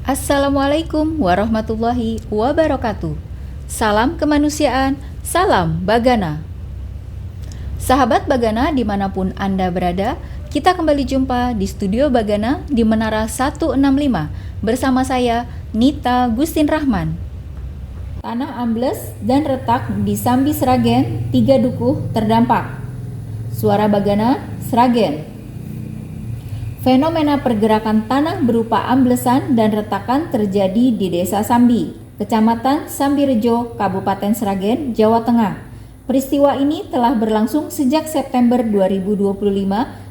Assalamualaikum warahmatullahi wabarakatuh. Salam kemanusiaan, salam Bagana. Sahabat Bagana dimanapun Anda berada, kita kembali jumpa di studio Bagana di Menara 165 bersama saya, Nita Gustin Rahman. Tanah ambles dan retak di Sambi Sragen, 3 dukuh terdampak. Suara Bagana, Sragen. Fenomena pergerakan tanah berupa amblesan dan retakan terjadi di Desa Sambi, Kecamatan Sambirejo, Kabupaten Sragen, Jawa Tengah. Peristiwa ini telah berlangsung sejak September 2025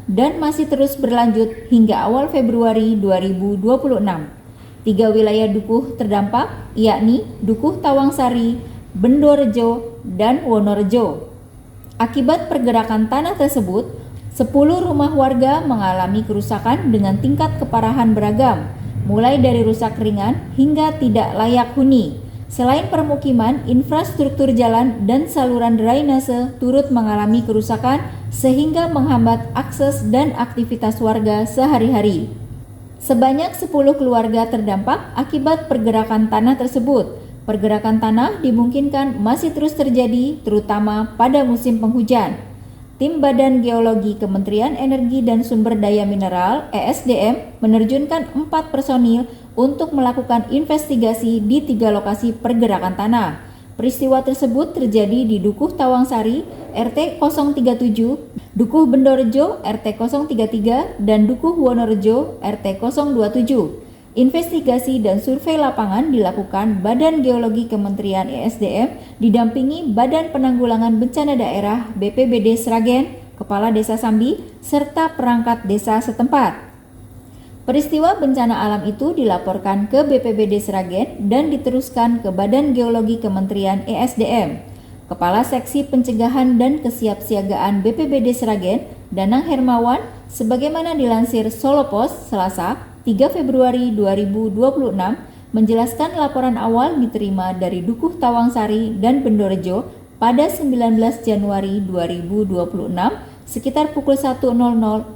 dan masih terus berlanjut hingga awal Februari 2026. 3 wilayah dukuh terdampak, yakni Dukuh Tawangsari, Bendorejo, dan Wonorejo. Akibat pergerakan tanah tersebut, 10 rumah warga mengalami kerusakan dengan tingkat keparahan beragam, mulai dari rusak ringan hingga tidak layak huni. Selain permukiman, infrastruktur jalan dan saluran drainase turut mengalami kerusakan sehingga menghambat akses dan aktivitas warga sehari-hari. Sebanyak 10 keluarga terdampak akibat pergerakan tanah tersebut. Pergerakan tanah dimungkinkan masih terus terjadi, terutama pada musim penghujan. Tim Badan Geologi Kementerian Energi dan Sumber Daya Mineral (ESDM) menerjunkan 4 personil untuk melakukan investigasi di 3 lokasi pergerakan tanah. Peristiwa tersebut terjadi di Dukuh Tawangsari RT 037, Dukuh Bendorejo RT 033, dan Dukuh Wonorejo RT 027. Investigasi dan survei lapangan dilakukan Badan Geologi Kementerian ESDM didampingi Badan Penanggulangan Bencana Daerah BPBD Sragen, Kepala Desa Sambi, serta perangkat desa setempat. Peristiwa bencana alam itu dilaporkan ke BPBD Sragen dan diteruskan ke Badan Geologi Kementerian ESDM. Kepala Seksi Pencegahan dan Kesiapsiagaan BPBD Sragen, Danang Hermawan, sebagaimana dilansir Solo Post Selasa 3 Februari 2026, menjelaskan laporan awal diterima dari Dukuh Tawangsari dan Bendorejo pada 19 Januari 2026 sekitar pukul 1.00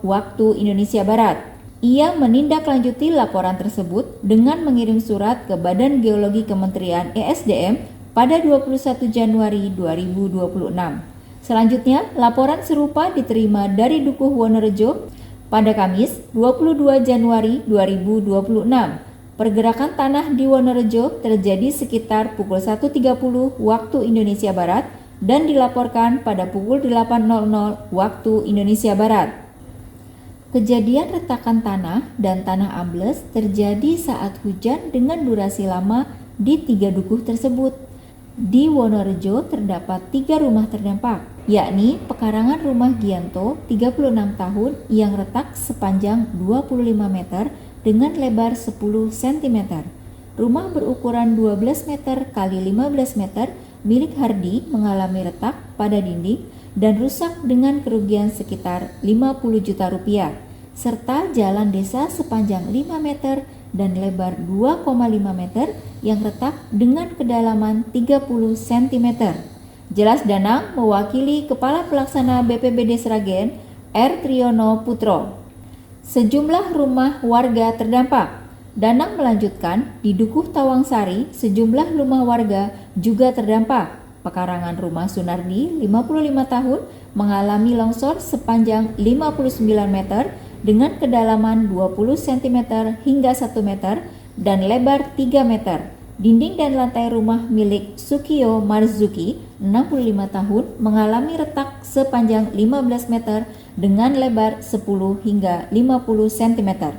waktu Indonesia Barat. Ia menindaklanjuti laporan tersebut dengan mengirim surat ke Badan Geologi Kementerian ESDM pada 21 Januari 2026. Selanjutnya, laporan serupa diterima dari Dukuh Wonorejo pada Kamis 22 Januari 2026. Pergerakan tanah di Wonorejo terjadi sekitar pukul 1.30 waktu Indonesia Barat dan dilaporkan pada pukul 8.00 waktu Indonesia Barat. Kejadian retakan tanah dan tanah ambles terjadi saat hujan dengan durasi lama di 3 dukuh tersebut. Di Wonorejo terdapat 3 rumah terdampak, yakni pekarangan rumah Gianto 36 tahun yang retak sepanjang 25 meter dengan lebar 10 cm. Rumah berukuran 12 meter x 15 meter milik Hardi mengalami retak pada dinding dan rusak dengan kerugian sekitar 50 juta rupiah, serta jalan desa sepanjang 5 meter dan lebar 2,5 meter yang retak dengan kedalaman 30 cm. Jelas Danang mewakili Kepala Pelaksana BPBD Sragen, R. Triyono Putro. Sejumlah rumah warga terdampak. Danang melanjutkan, di Dukuh Tawangsari sejumlah rumah warga juga terdampak. Pekarangan rumah Sunardi, 55 tahun, mengalami longsor sepanjang 59 meter dengan kedalaman 20 cm hingga 1 meter dan lebar 3 meter. Dinding dan lantai rumah milik Sukiyo Marzuki, 65 tahun, mengalami retak sepanjang 15 meter dengan lebar 10 hingga 50 cm.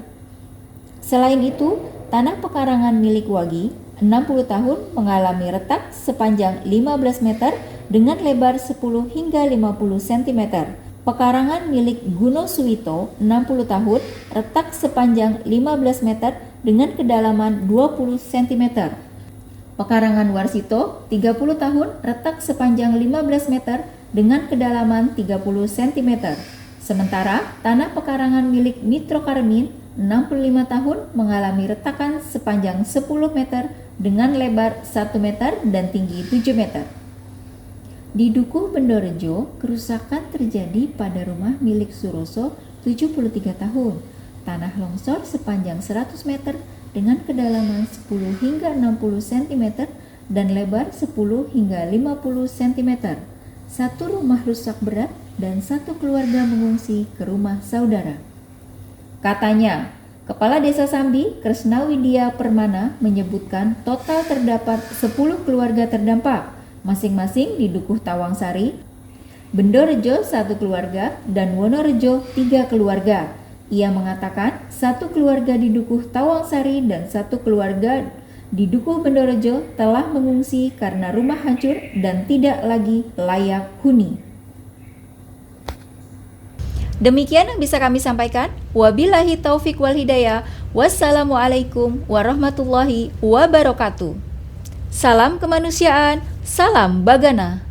Selain itu, tanah pekarangan milik Wagi, 60 tahun, mengalami retak sepanjang 15 meter dengan lebar 10 hingga 50 cm. Pekarangan milik Guno Suwito, 60 tahun, retak sepanjang 15 meter dengan kedalaman 20 cm. Pekarangan Warsito, 30 tahun, retak sepanjang 15 meter dengan kedalaman 30 cm. Sementara, tanah pekarangan milik Mitro Karmin, 65 tahun, mengalami retakan sepanjang 10 meter dengan lebar 1 meter dan tinggi 7 meter. Di Dukuh Bendorejo, kerusakan terjadi pada rumah milik Suroso, 73 tahun. Tanah longsor sepanjang 100 meter dengan kedalaman 10 hingga 60 cm dan lebar 10 hingga 50 cm. Satu rumah rusak berat dan satu keluarga mengungsi ke rumah saudara. Katanya, Kepala Desa Sambi, Kresna Widya Permana, menyebutkan total terdapat 10 keluarga terdampak, masing-masing di Dukuh Tawangsari, Bendorejo 1 keluarga, dan Wonorejo 3 keluarga. Ia mengatakan satu keluarga di Dukuh Tawangsari dan satu keluarga di Dukuh Bendorejo telah mengungsi karena rumah hancur dan tidak lagi layak huni. Demikian yang bisa kami sampaikan. Wabillahi taufik wal hidayah. Wassalamualaikum warahmatullahi wabarakatuh. Salam kemanusiaan, salam Bagana.